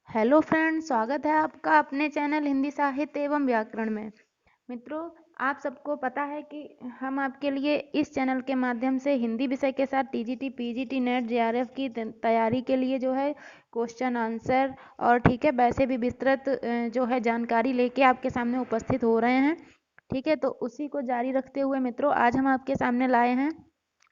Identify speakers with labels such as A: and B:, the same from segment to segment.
A: Hello friends, स्वागत है आपका अपने चैनल हिंदी साहित्य एवं व्याकरण में। मित्रों, आप सबको पता है कि हम आपके लिए इस चैनल के माध्यम से हिंदी विषय के साथ टीजीटी, पीजीटी, नेट, जेआरएफ की तैयारी के लिए जो है क्वेश्चन आंसर और ठीक है वैसे भी विस्तृत जो है जानकारी लेके आपके सामने उपस्थित हो रहे हैं। ठीक है, तो उसी को जारी रखते हुए मित्रों आज हम आपके सामने लाए हैं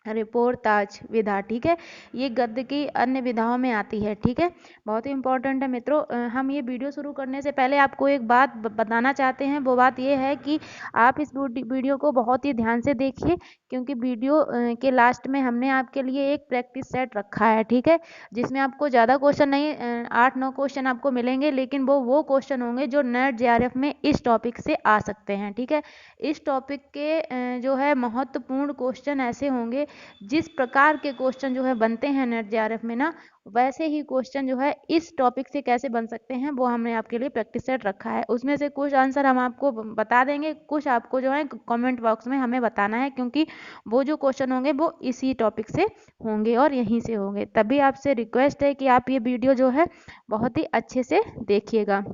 A: रिपोर्ताज विधा। ठीक है, ये गद्य की अन्य विधाओं में आती है। ठीक है, बहुत ही इंपॉर्टेंट है मित्रों। हम ये वीडियो शुरू करने से पहले आपको एक बात बताना चाहते हैं। वो बात ये है कि आप इस वीडियो को बहुत ही ध्यान से देखिए, क्योंकि वीडियो के लास्ट में हमने आपके लिए एक प्रैक्टिस सेट रखा है। ठीक है, जिसमें आपको ज़्यादा क्वेश्चन नहीं 8-9 क्वेश्चन आपको मिलेंगे, लेकिन वो क्वेश्चन होंगे जो नेट जेआरएफ में इस टॉपिक से आ सकते हैं। ठीक है, इस टॉपिक के जो है महत्वपूर्ण क्वेश्चन ऐसे होंगे, जिस प्रकार के क्वेश्चन जो है बनते हैं नेट जेआरएफ में ना, वैसे ही क्वेश्चन जो है इस टॉपिक से कैसे बन सकते हैं वो हमने आपके लिए प्रैक्टिस सेट रखा है। उसमें से कुछ आंसर हम आपको बता देंगे, कुछ आपको जो है कमेंट बॉक्स में हमें बताना है, क्योंकि वो जो क्वेश्चन होंगे वो इसी टॉपिक से होंगे और यहीं से होंगे। तभी आपसे रिक्वेस्ट है कि आप ये वीडियो जो है बहुत ही अच्छे से देखिएगा।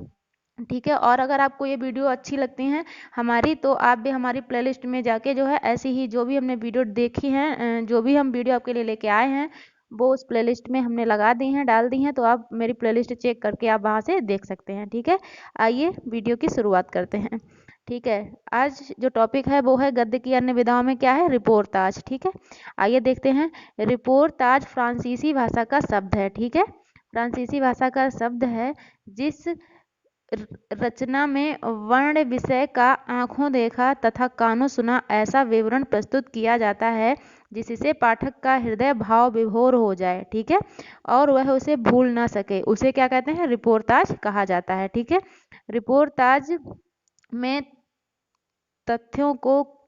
A: ठीक है, और अगर आपको ये वीडियो अच्छी लगती हैं हमारी, तो आप भी हमारी प्लेलिस्ट में जाके जो है ऐसी ही जो भी हमने वीडियो देखी हैं, जो भी हम वीडियो आपके लिए लेके आए हैं, वो उस प्लेलिस्ट में हमने लगा दी हैं, डाल दी हैं। तो आप मेरी प्लेलिस्ट चेक करके आप वहाँ से देख सकते हैं। ठीक है, आइए वीडियो की शुरुआत करते हैं। ठीक है, आज जो टॉपिक है वो है गद्य की अन्य विधाओं में क्या है, रिपोर्ताज। ठीक है, आइए देखते हैं। रिपोर्ताज फ्रांसीसी भाषा का शब्द है। ठीक है, फ्रांसीसी भाषा का शब्द है जिस रचना में वर्ण विषय का आंखों देखा तथा कानों सुना ऐसा विवरण प्रस्तुत किया जाता है जिससे पाठक का हृदय भाव विभोर हो जाए। ठीक है, और वह उसे भूल ना सके, उसे क्या कहते हैं, रिपोर्ताज कहा जाता है। ठीक है, रिपोर्ताज में तथ्यों को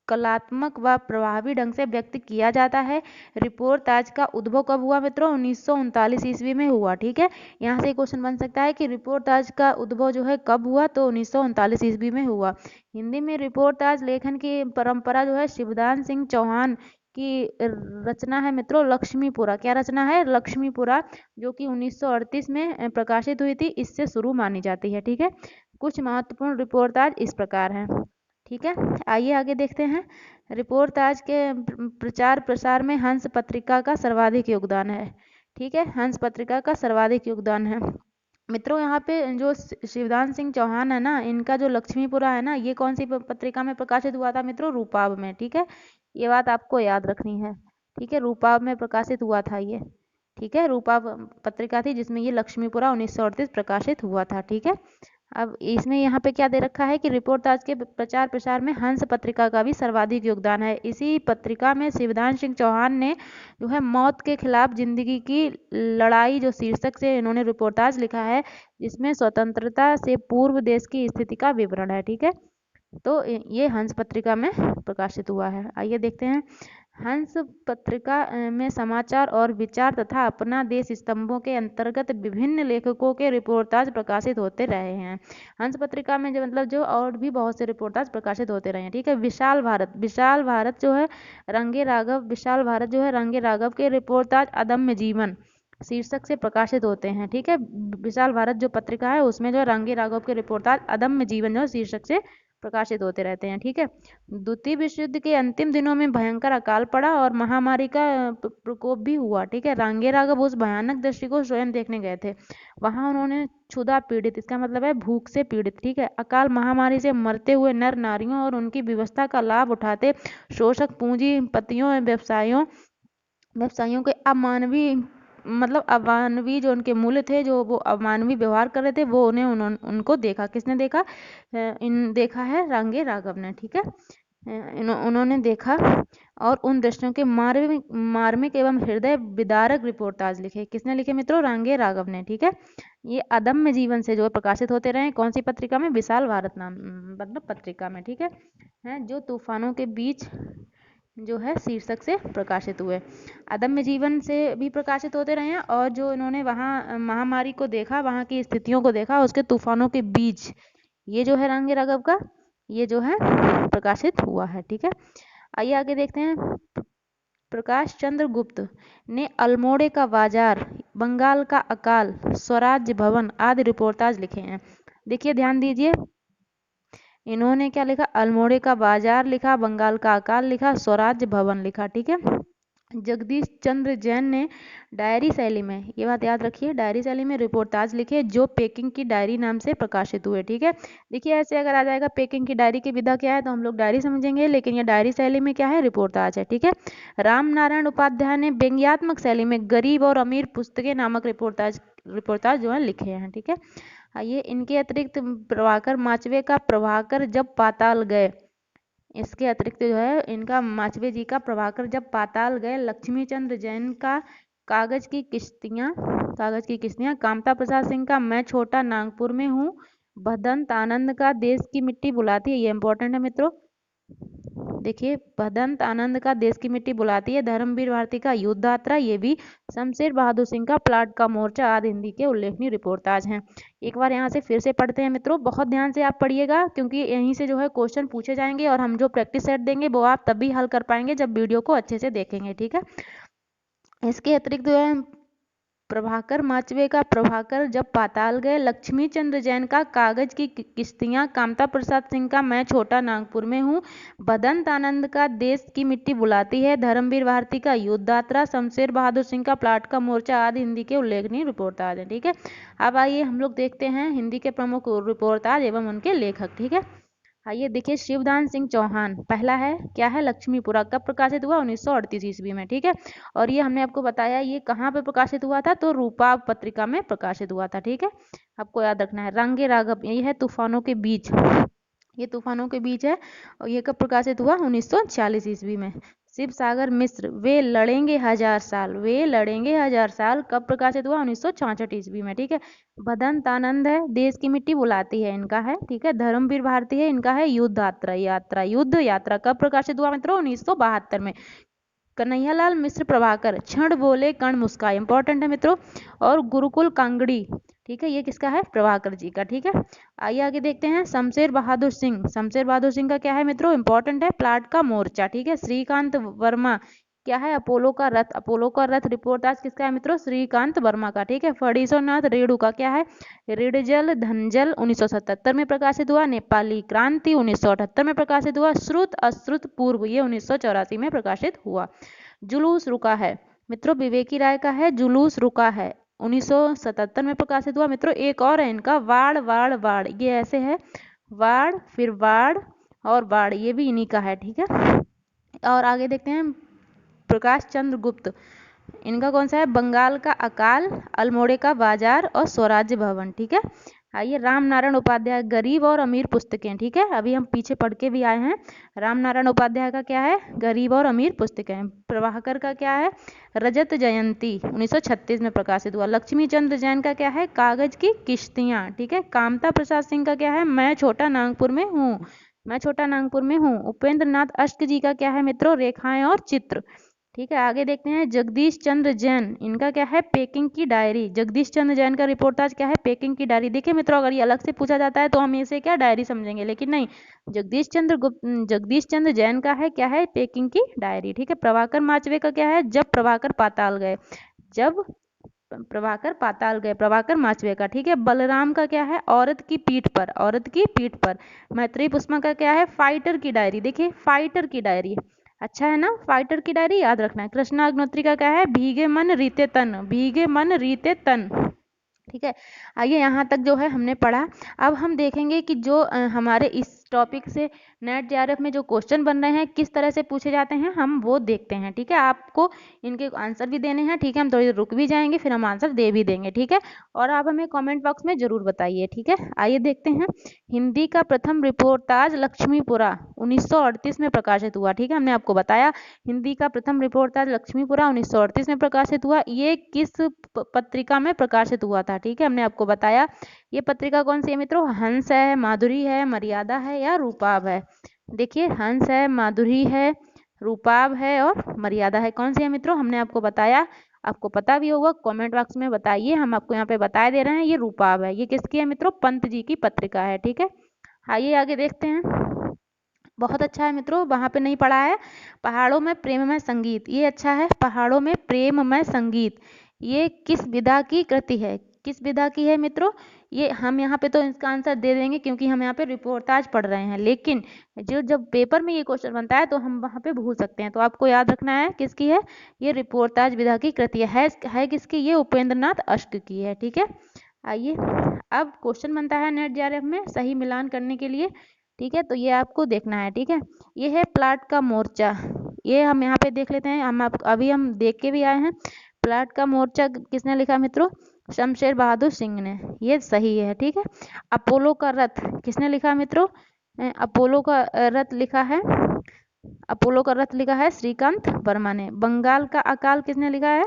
A: कलात्मक व प्रभावी ढंग से व्यक्त किया जाता है। रिपोर्ताज का उद्भव कब हुआ मित्रों, 1939 ईस्वी में हुआ। ठीक है, यहाँ से क्वेश्चन बन सकता है कि रिपोर्ताज का उद्भव जो है कब हुआ, तो 1939 ईस्वी में हुआ। हिंदी में रिपोर्ताज लेखन की परंपरा जो है शिवदान सिंह चौहान की रचना है मित्रों, लक्ष्मीपुरा। क्या रचना है, लक्ष्मीपुरा, जो कि 1938 में प्रकाशित हुई थी, इससे शुरू मानी जाती है। ठीक है, कुछ महत्वपूर्ण रिपोर्ताज इस प्रकार हैं। ठीक है, आइए आगे देखते हैं। रिपोर्ताज के प्रचार प्रसार में हंस पत्रिका का सर्वाधिक योगदान है। ठीक है, हंस पत्रिका का सर्वाधिक योगदान है मित्रों। यहाँ पे जो शिवदान सिंह चौहान है ना, इनका जो लक्ष्मीपुरा है ना, ये कौन सी पत्रिका में प्रकाशित हुआ था मित्रों, रूपाब में। ठीक है, ये बात आपको याद रखनी है। ठीक है, रूपाब में प्रकाशित हुआ था ये। ठीक है, रूपाब पत्रिका थी जिसमें ये लक्ष्मीपुरा 1938 प्रकाशित हुआ था। ठीक है, अब इसमें यहाँ पे क्या दे रखा है कि रिपोर्ताज के प्रचार प्रसार में हंस पत्रिका का भी सर्वाधिक योगदान है। इसी पत्रिका में शिवदान सिंह चौहान ने जो है मौत के खिलाफ जिंदगी की लड़ाई, जो शीर्षक से इन्होंने रिपोर्ताज लिखा है, जिसमें स्वतंत्रता से पूर्व देश की स्थिति का विवरण है। ठीक है, तो ये हंस पत्रिका में प्रकाशित हुआ है। आइए देखते हैं। हंस पत्रिका में समाचार और विचार तथा अपना देश स्तंभों के अंतर्गत विभिन्न लेखकों के रिपोर्टाज प्रकाशित होते रहे हैं। हंस पत्रिका में जो मतलब जो और भी बहुत से रिपोर्टाज प्रकाशित होते रहे हैं। ठीक है, विशाल भारत, विशाल भारत जो है रंगे राघव, विशाल भारत जो है रंगे राघव के रिपोर्टाज अदम्य जीवन शीर्षक से प्रकाशित होते हैं। ठीक है, विशाल भारत जो पत्रिका है उसमें जो रंगे राघव के रिपोर्टाज अदम्य जीवन जो शीर्षक से प्रकाशित होते रहते हैं। ठीक है, द्वितीय विश्व युद्ध के अंतिम दिनों में भयंकर अकाल पड़ा और महामारी का प्रकोप भी हुआ। ठीक है, रंगे राघव उस भयानक दृश्य को स्वयं देखने गए थे। वहां उन्होंने क्षुधा पीड़ित, इसका मतलब है भूख से पीड़ित, ठीक है, अकाल महामारी से मरते हुए नर नारियों और उनकी व्यवस्था का लाभ उठाते शोषक पूंजीपतियों व्यवसायियों के अमानवीय मतलब अमानवीय जो उनके मूल्य थे, जो वो अमानवीय व्यवहार कर रहे थे, वो उनको देखा। किसने देखा, देखा है रंगे राघव ने। ठीक है, उन्होंने देखा और उन दृश्यों के मार्मिक एवं हृदय विदारक रिपोर्टाज लिखे। किसने लिखे मित्रों, रंगे राघव ने। ठीक है, ये अदम्य जीवन से जो प्रकाशित होते रहे, कौन सी पत्रिका में, विशाल भारत नाम मतलब पत्रिका में। ठीक है, जो तूफानों के बीच जो है शीर्षक से प्रकाशित हुए। अदम्य जीवन से भी प्रकाशित होते रहे हैं, और जो इन्होंने वहाँ महामारी को देखा, वहाँ की स्थितियों को देखा, उसके तूफानों के बीच, ये जो है रंगे राघव का, ये जो है प्रकाशित हुआ है। ठीक है, आइए आगे देखते हैं। प्रकाश चंद्र गुप्त ने अल्मोड़े का बाजार, बंगाल का अकाल, स्वराज्य भवन आदि रिपोर्टाज लिखे हैं। देखिए ध्यान दीजिए, इन्होंने क्या लिखा, अल्मोड़े का बाजार लिखा, बंगाल का अकाल लिखा, स्वराज्य भवन लिखा। ठीक है। जगदीश चंद्र जैन ने डायरी शैली में, ये बात याद रखिए, डायरी शैली में रिपोर्टाज लिखे जो पेकिंग की डायरी नाम से प्रकाशित हुए। ठीक है। देखिए ऐसे अगर आ जाएगा पेकिंग की डायरी की विधा क्या है तो हम लोग डायरी समझेंगे, लेकिन ये डायरी शैली में क्या है, रिपोर्टाज है। ठीक है। राम नारायण उपाध्याय ने व्यंग्यात्मक शैली में गरीब और अमीर पुस्तकें नामक रिपोर्टाज जो है लिखे हैं। ठीक है। आइए, इनके अतिरिक्त प्रभाकर माचवे का प्रभाकर जब पाताल गए, इसके अतिरिक्त जो है इनका माचवे जी का प्रभाकर जब पाताल गए, लक्ष्मी चंद्र जैन का कागज की किश्तियां, कामता प्रसाद सिंह का मैं छोटा नागपुर में हूँ, भदंत आनंद का देश की मिट्टी बुलाती है, ये इंपॉर्टेंट है मित्रों। देखिए, भदंत आनंद का देश की मिट्टी बुलाती है, धर्मवीर भारती का युद्ध यात्रा, ये भी शमशेर बहादुर सिंह का प्लाट का मोर्चा आदि हिंदी के उल्लेखनीय रिपोर्टाज हैं। एक बार यहाँ से फिर से पढ़ते हैं मित्रों, बहुत ध्यान से आप पढ़िएगा क्योंकि यहीं से जो है क्वेश्चन पूछे जाएंगे और हम जो प्रैक्टिस सेट देंगे वो आप तभी हल कर पाएंगे जब वीडियो को अच्छे से देखेंगे। ठीक है। इसके अतिरिक्त जो है प्रभाकर माचवे का प्रभाकर जब पाताल गए, लक्ष्मी चंद्र जैन का कागज की किश्तियां, कामता प्रसाद सिंह का मैं छोटा नागपुर में हूँ, भदंत आनंद का देश की मिट्टी बुलाती है, धर्मवीर भारती का युद्ध यात्रा, शमशेर बहादुर सिंह का प्लाट का मोर्चा आदि हिंदी के उल्लेखनीय रिपोर्टाज हैं। ठीक है। अब आइए हम लोग देखते हैं हिंदी के प्रमुख रिपोर्टाज एवं उनके लेखक। ठीक है। आइए देखिए, शिवदान सिंह चौहान पहला है, क्या है, लक्ष्मीपुरा, कब प्रकाशित हुआ, 1938 ईस्वी में। ठीक है। और ये हमने आपको बताया ये कहाँ पे प्रकाशित हुआ था, तो रूपाव पत्रिका में प्रकाशित हुआ था। ठीक है। आपको याद रखना है। रंगे राघव, ये है तूफानों के बीच, ये तूफानों के बीच है और ये कब प्रकाशित हुआ, 1940 ईस्वी में। शिव सागर मिश्र, वे लड़ेंगे हजार साल, वे लड़ेंगे हजार साल, कब प्रकाशित हुआ, 1966 ईस्वी में। ठीक है। भदंत आनंद है, देश की मिट्टी बुलाती है, इनका है। ठीक है। धर्मवीर भारती है, इनका है युद्ध यात्रा, कब प्रकाशित हुआ मित्रों, 1972 में। कन्हैयालाल मिश्र प्रभाकर, क्षण बोले कण मुस्काए, इंपॉर्टेंट है मित्रों। और गुरुकुल कांगड़ी, ठीक है, ये किसका है, प्रभाकर जी का। ठीक है। आइए आगे देखते हैं, शमशेर बहादुर सिंह का क्या है मित्रों, इंपॉर्टेंट है, प्लाट का मोर्चा। ठीक है। श्रीकांत वर्मा, क्या है, अपोलो का रथ रिपोर्टाज किसका है मित्रों, श्रीकांत वर्मा का। ठीक है। फणीश्वरनाथ रेणु का क्या है, ऋणजल धनजल, 1977 में प्रकाशित हुआ। नेपाली क्रांति 1978 में प्रकाशित हुआ। श्रुत अश्रुत पूर्व, ये 1984 में प्रकाशित हुआ। जुलूस रुका है मित्रों, विवेकी राय का है, जुलूस रुका है, 1977 में प्रकाशित हुआ। मित्रों एक और है इनका, वाड़ वाड़ वाड़, ये ऐसे है, वाड़ फिर वाड़ और वाड़, ये भी इन्हीं का है। ठीक है। और आगे देखते हैं, प्रकाश चंद्र गुप्त, इनका कौन सा है, बंगाल का अकाल, अल्मोड़े का बाजार और स्वराज्य भवन। ठीक है। आइए, राम नारायण उपाध्याय, गरीब और अमीर पुस्तकें। ठीक है। अभी हम पीछे पढ़ के भी आए हैं। राम नारायण उपाध्याय का क्या है, गरीब और अमीर पुस्तकें। प्रभाकर का क्या है, रजत जयंती, 1936 में प्रकाशित हुआ। लक्ष्मी चंद्र जैन का क्या है, कागज की किश्तियां। ठीक है। कामता प्रसाद सिंह का क्या है, मैं छोटा नागपुर में हूँ। उपेंद्र नाथ अष्ट जी का क्या है मित्रों, रेखाएं और चित्र। ठीक है। आगे देखते हैं, जगदीश चंद्र जैन, इनका क्या है, पेकिंग की डायरी। जगदीश चंद्र जैन का रिपोर्टाज क्या है, पेकिंग की डायरी। देखिए मित्रों, अगर ये अलग से पूछा जाता है तो हम इसे क्या, डायरी समझेंगे, लेकिन नहीं, जगदीश चंद्र जैन का है क्या है, पेकिंग की डायरी। ठीक है। प्रभाकर माचवे का क्या है, जब प्रभाकर पाताल गए, प्रभाकर माचवे का। ठीक है। बलराम का क्या है, औरत की पीठ पर। मैत्रेयी पुष्पा का क्या है, फाइटर की डायरी। देखिए, फाइटर की डायरी, अच्छा है ना, फाइटर की डायरी याद रखना है। कृष्णा अग्नोत्री का क्या है, भीगे मन रीते तन। ठीक है। आइए, यहाँ तक जो है हमने पढ़ा। अब हम देखेंगे कि जो हमारे इस टॉपिक से नेट जेआरएफ में जो क्वेश्चन बन रहे हैं किस तरह से पूछे जाते हैं, हम वो देखते हैं। ठीक है। आपको इनके आंसर भी देने हैं। ठीक है। हम थोड़ी देर रुक भी जाएंगे, फिर हम आंसर दे भी देंगे। ठीक है। और आप हमें कमेंट बॉक्स में जरूर बताइए। ठीक है। आइए देखते हैं, हिंदी का प्रथम रिपोर्टाज लक्ष्मीपुरा 1938 में प्रकाशित हुआ। ठीक है। हमने आपको बताया हिंदी का प्रथम रिपोर्टाज लक्ष्मीपुरा 1938 में प्रकाशित हुआ। ये किस पत्रिका में प्रकाशित हुआ था। ठीक है। हमने आपको बताया ये पत्रिका कौन सी है मित्रों, हंस है, माधुरी है, मर्यादा है या रूपाव है। देखिए, हंस है, माधुरी है, रूपाव है और मर्यादा है। कौन सी है मित्रों, हमने आपको बताया, आपको पता भी होगा, कमेंट बॉक्स में बताइए। हम आपको यहाँ पे बता दे रहे हैं, ये रूपाव है। ये किसकी है मित्रों, पंत जी की पत्रिका है। ठीक है। आइए आगे देखते हैं, बहुत अच्छा है मित्रों, वहाँ पे नहीं पढ़ा है। पहाड़ों में प्रेममय संगीत, ये अच्छा है। पहाड़ों में प्रेममय संगीत, ये किस विधा की कृति है? किस विधा की है मित्रों? ये हम यहाँ पे तो इसका आंसर दे देंगे क्योंकि हम यहाँ पे रिपोर्टाज पढ़ रहे हैं, लेकिन जो जब पेपर में ये क्वेश्चन बनता है तो हम वहाँ पे भूल सकते हैं। तो आपको याद रखना है किसकी है, ये रिपोर्टाज विधा की कृति है किसकी? ये उपेंद्र नाथ अष्ट की है। ठीक है, आइए अब क्वेश्चन बनता है नेट जेआरएफ में सही मिलान करने के लिए। ठीक है, तो ये आपको देखना है। ठीक है, ये है प्लाट का मोर्चा, ये हम यहाँ पे देख लेते हैं। अभी हम देख के भी आए हैं। प्लाट का मोर्चा किसने लिखा मित्रों? शमशेर बहादुर सिंह ने, ये सही है। ठीक है, अपोलो का रथ किसने लिखा मित्रों? अपोलो का रथ लिखा है, अपोलो का रथ लिखा है श्रीकांत वर्मा ने। बंगाल का अकाल किसने लिखा है?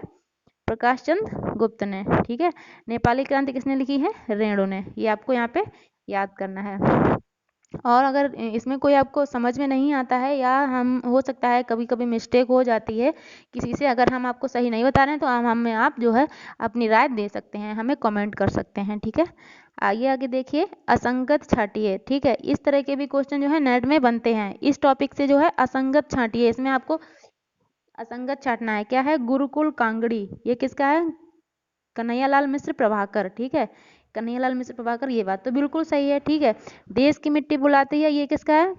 A: प्रकाश चंद्र गुप्त ने। ठीक है, नेपाली क्रांति किसने लिखी है? रेणु ने। ये आपको यहाँ पे याद करना है। और अगर इसमें कोई आपको समझ में नहीं आता है या हम हो सकता है कभी कभी मिस्टेक हो जाती है किसी से, अगर हम आपको सही नहीं बता रहे हैं तो हमें आप जो है अपनी राय दे सकते हैं, हमें कमेंट कर सकते हैं। ठीक है, आइए आगे देखिए, असंगत छांटिए। ठीक है, इस तरह के भी क्वेश्चन जो है नेट में बनते हैं। इस टॉपिक से जो है असंगत छांटिए, इसमें आपको असंगत छांटना है। क्या है? गुरुकुल कांगड़ी, ये किसका है? कन्हैयालाल मिश्र प्रभाकर। ठीक है, कन्हैयालाल मिश्र प्रभाकर, ये बात तो बिल्कुल सही है। ठीक है, देश की मिट्टी बुलाती है, ये किसका है?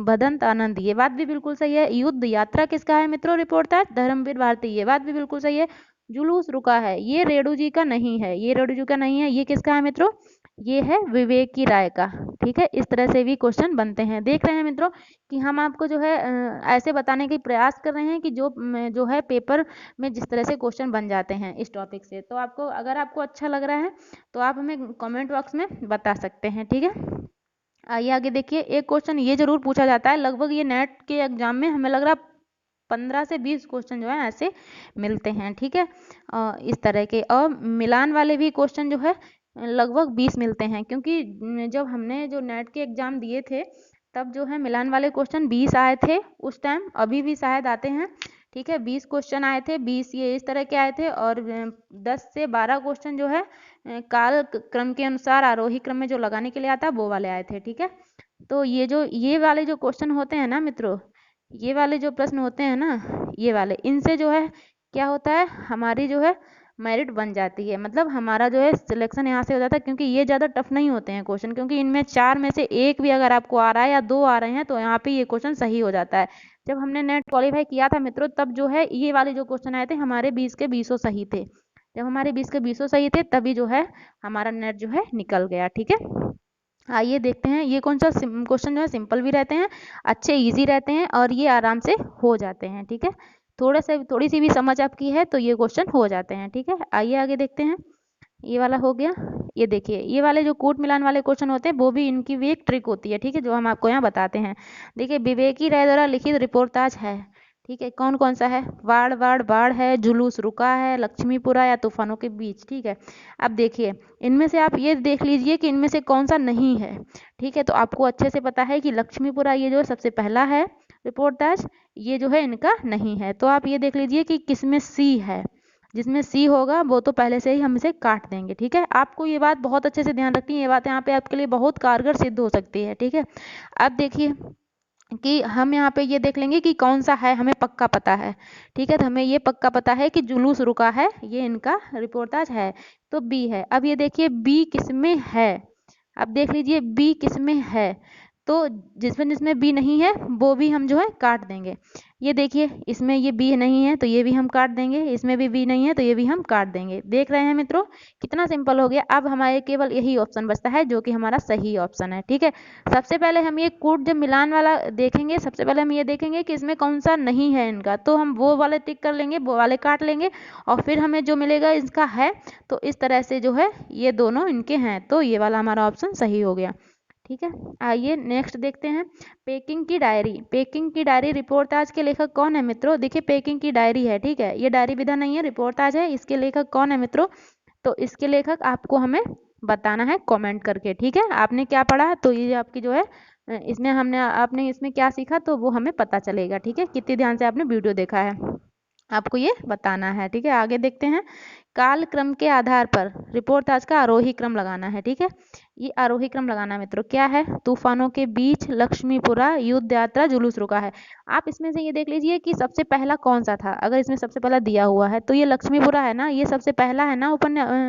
A: भदंत आनंद, ये बात भी बिल्कुल सही है। युद्ध यात्रा किसका है मित्रों? रिपोर्टर धर्मवीर भारती, ये बात भी बिल्कुल सही है। जुलूस रुका है, ये रेणु जी का नहीं है, ये रेणु जी का नहीं है। ये किसका है मित्रों? ये है विवेक की राय का। ठीक है, इस तरह से भी क्वेश्चन बनते हैं। देख रहे हैं मित्रों कि हम आपको जो है ऐसे बताने के प्रयास कर रहे हैं कि जो है पेपर में जिस तरह से क्वेश्चन बन जाते हैं इस टॉपिक से। तो आपको अगर आपको अच्छा लग रहा है तो आप हमें कमेंट बॉक्स में बता सकते हैं। ठीक है, आइए आगे देखिए, एक क्वेश्चन ये जरूर पूछा जाता है, लगभग ये नेट के एग्जाम में हमें लग रहा 15 से 20 क्वेश्चन जो है ऐसे मिलते हैं। ठीक है, इस तरह के, और मिलान वाले भी क्वेश्चन जो है लगभग 20 मिलते हैं, क्योंकि जब हमने जो नेट के एग्जाम दिए थे तब जो है मिलान वाले क्वेश्चन 20 आए थे उस टाइम, अभी भी शायद आते हैं। ठीक है, 20 क्वेश्चन आए थे, 20 ये इस तरह के आए थे, और 10 से 12 क्वेश्चन जो है काल क्रम के अनुसार आरोही क्रम में जो लगाने के लिए आता है वो वाले आए थे। ठीक है, तो ये वाले जो क्वेश्चन होते हैं ना मित्रों, ये वाले जो प्रश्न होते हैं ना, ये वाले, इनसे जो है क्या होता है, हमारी जो है मेरिट बन जाती है, मतलब हमारा जो है सिलेक्शन यहाँ से हो जाता है, क्योंकि ये ज़्यादा टफ नहीं होते हैं क्वेश्चन, क्योंकि इनमें 4 में से एक भी अगर आपको आ रहा है या 2 आ रहे हैं तो यहाँ पे ये क्वेश्चन सही हो जाता है। जब हमने नेट क्वालिफाई किया था मित्रों तब जो है ये वाले जो क्वेश्चन आए थे हमारे 20 के 20 सही थे, जब हमारे 20 के 20 सही थे तभी जो है हमारा नेट जो है निकल गया। ठीक है, आइए देखते हैं, ये कौन सा क्वेश्चन जो है सिंपल भी रहते हैं, अच्छे इजी रहते हैं, और ये आराम से हो जाते हैं। ठीक है, थोड़ी सी भी समझ आपकी है तो ये क्वेश्चन हो जाते हैं। ठीक है, आइए आगे देखते हैं, ये वाला हो गया। ये देखिए, ये वाले जो कूट मिलान वाले क्वेश्चन होते हैं वो भी इनकी भी एक ट्रिक होती है। ठीक है, जो हम आपको यहाँ बताते हैं। देखिए, विवेकी राय द्वारा लिखित रिपोर्टाज है। ठीक है, कौन कौन सा है? वाड़ वाड़ बाढ़ है, जुलूस रुका है, लक्ष्मीपुरा या तूफानों के बीच। ठीक है, अब देखिए इनमें से आप ये देख लीजिए कि इनमें से कौन सा नहीं है। ठीक है, तो आपको अच्छे से पता है कि लक्ष्मीपुरा ये जो सबसे पहला है रिपोर्टाज, ये जो है इनका नहीं है। तो आप ये देख लीजिए कि किसमें सी है, जिसमें सी होगा वो तो पहले से ही हम इसे काट देंगे। ठीक है, आपको ये बात बहुत अच्छे से ध्यान रखनी है, ये बात यहाँ पे आपके लिए बहुत कारगर सिद्ध हो सकती है। ठीक है, अब देखिए कि हम यहाँ पे ये देख लेंगे कि कौन सा है, हमें पक्का पता है। ठीक है, तो हमें ये पक्का पता है कि जुलूस रुका है, ये इनका रिपोर्टाज है, तो बी है। अब ये देखिए बी किसमें है, अब देख लीजिए बी किसमें है, तो जिसमें जिसमें बी नहीं है वो भी हम जो है काट देंगे। ये देखिए इसमें ये बी नहीं है तो ये भी हम काट देंगे, इसमें भी बी नहीं है तो ये भी हम काट देंगे। देख रहे हैं मित्रों कितना सिंपल हो गया। अब हमारे केवल यही ऑप्शन बचता है जो कि हमारा सही ऑप्शन है। ठीक है, सबसे पहले हम ये कूट जब मिलान वाला देखेंगे, सबसे पहले हम ये देखेंगे कि इसमें कौन सा नहीं है इनका, तो हम वो वाले टिक कर लेंगे, वो वाले काट लेंगे, और फिर हमें जो मिलेगा इसका है, तो इस तरह से जो है ये दोनों इनके हैं, तो ये वाला हमारा ऑप्शन सही हो गया। ठीक है, आइए नेक्स्ट देखते हैं, पेकिंग की डायरी। पेकिंग की डायरी रिपोर्टाज के लेखक कौन है मित्रों? देखिए पेकिंग की डायरी है, ठीक है, ये डायरी विधा नहीं है, रिपोर्टाज है। इसके लेखक कौन है मित्रों? तो इसके लेखक आपको हमें बताना है कमेंट करके। ठीक है, आपने क्या पढ़ा तो ये आपकी जो है इसमें आपने इसमें क्या सीखा तो वो हमें पता चलेगा। ठीक है, कितने ध्यान से आपने वीडियो देखा है आपको ये बताना है। ठीक है, आगे देखते हैं, काल क्रम के आधार पर रिपोर्टाज का आरोही क्रम लगाना है। ठीक है, ये आरोही क्रम लगाना है मित्रों। क्या है? तूफानों के बीच लक्ष्मीपुरा युद्ध यात्रा जुलूस रुका है। आप इसमें से ये देख लीजिए कि सबसे पहला कौन सा था। अगर इसमें सबसे पहला दिया हुआ है तो ये लक्ष्मीपुरा है ना, ये सबसे पहला है ना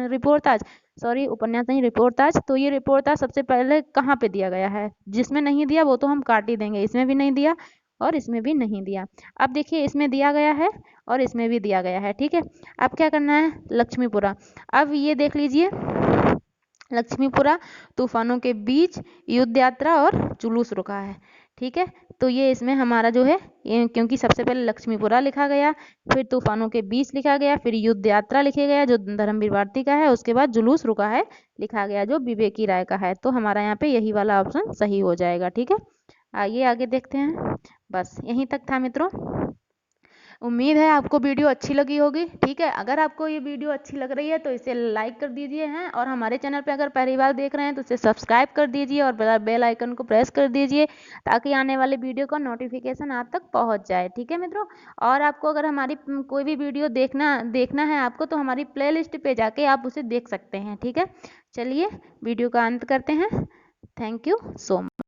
A: रिपोर्टाज, सॉरी उपन्यास नहीं रिपोर्टाज। तो ये रिपोर्टाज सबसे पहले कहाँ पे दिया गया है? जिसमें नहीं दिया वो तो हम काट ही देंगे। इसमें भी नहीं दिया और इसमें भी नहीं दिया। अब देखिए इसमें दिया गया है और इसमें भी दिया गया है, ठीक है। अब क्या करना है? लक्ष्मीपुरा। अब ये देख लीजिए लक्ष्मीपुरा तूफानों के बीच युद्ध यात्रा और जुलूस रुका है, ठीक है। तो ये इसमें हमारा जो है क्योंकि सबसे पहले लक्ष्मीपुरा लिखा गया, फिर तूफानों के बीच लिखा गया, फिर युद्ध यात्रा लिखा गया जो धर्मवीर भारती का है, उसके बाद जुलूस रुका है लिखा गया जो विवेकी राय का है। तो हमारा यहाँ पे यही वाला ऑप्शन सही हो जाएगा, ठीक है। आइए आगे देखते हैं। बस यहीं तक था मित्रों। उम्मीद है आपको वीडियो अच्छी लगी होगी, ठीक है। अगर आपको ये वीडियो अच्छी लग रही है तो इसे लाइक कर दीजिए हैं, और हमारे चैनल पे अगर पहली बार देख रहे हैं तो इसे सब्सक्राइब कर दीजिए और बेल आइकन को प्रेस कर दीजिए ताकि आने वाले वीडियो का नोटिफिकेशन आप तक पहुंच जाए, ठीक है मित्रों। और आपको अगर हमारी कोई भी वीडियो देखना है आपको तो हमारी प्लेलिस्ट पे जाके आप उसे देख सकते हैं, ठीक है। चलिए वीडियो का अंत करते हैं। Thank you so much.